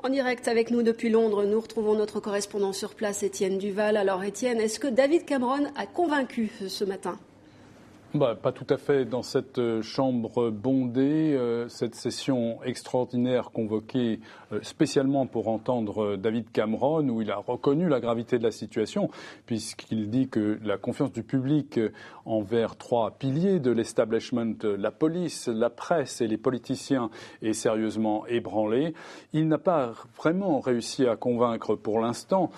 En direct avec nous depuis Londres, nous retrouvons notre correspondant sur place, Étienne Duval. Alors Étienne, est-ce que David Cameron a convaincu ce matin ? Pas tout à fait. Dans cette chambre bondée, cette session extraordinaire convoquée spécialement pour entendre David Cameron, où il a reconnu la gravité de la situation, puisqu'il dit que la confiance du public envers trois piliers de l'establishment, la police, la presse et les politiciens, est sérieusement ébranlée. Il n'a pas vraiment réussi à convaincre pour l'instant,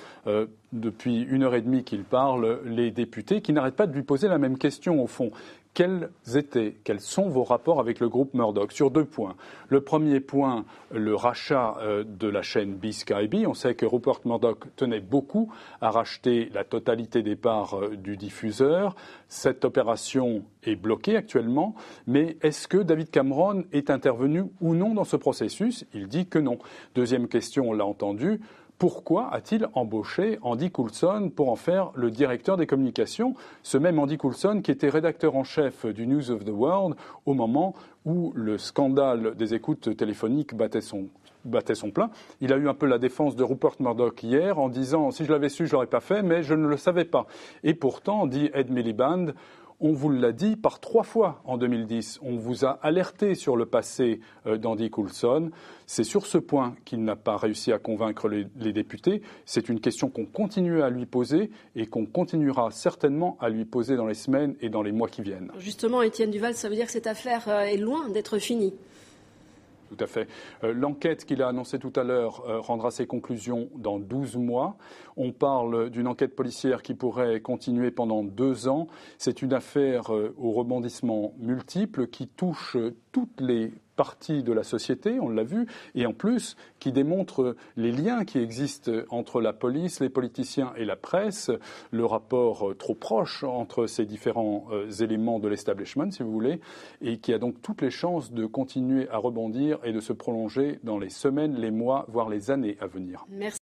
depuis 1h30 qu'il parle, les députés qui n'arrêtent pas de lui poser la même question au fond. Quels sont vos rapports avec le groupe Murdoch sur 2 points. Le premier point, le rachat de la chaîne BSkyB. On sait que Rupert Murdoch tenait beaucoup à racheter la totalité des parts du diffuseur. Cette opération est bloquée actuellement, mais est-ce que David Cameron est intervenu ou non dans ce processus ? Il dit que non. Deuxième question, on l'a entendu. Pourquoi a-t-il embauché Andy Coulson pour en faire le directeur des communications ? Ce même Andy Coulson qui était rédacteur en chef du News of the World au moment où le scandale des écoutes téléphoniques battait son plein. Il a eu un peu la défense de Rupert Murdoch hier en disant « si je l'avais su, je ne l'aurais pas fait, mais je ne le savais pas ». Et pourtant, dit Ed Miliband, on vous l'a dit par 3 fois en 2010. On vous a alerté sur le passé d'Andy Coulson. C'est sur ce point qu'il n'a pas réussi à convaincre les députés. C'est une question qu'on continue à lui poser et qu'on continuera certainement à lui poser dans les semaines et dans les mois qui viennent. Justement, Étienne Duval, ça veut dire que cette affaire est loin d'être finie. Tout à fait. L'enquête qu'il a annoncée tout à l'heure rendra ses conclusions dans 12 mois. On parle d'une enquête policière qui pourrait continuer pendant 2 ans. C'est une affaire aux rebondissements multiples qui touche toutes les parties de la société, on l'a vu, et en plus qui démontre les liens qui existent entre la police, les politiciens et la presse, le rapport trop proche entre ces différents éléments de l'establishment, si vous voulez, et qui a donc toutes les chances de continuer à rebondir et de se prolonger dans les semaines, les mois, voire les années à venir. Merci.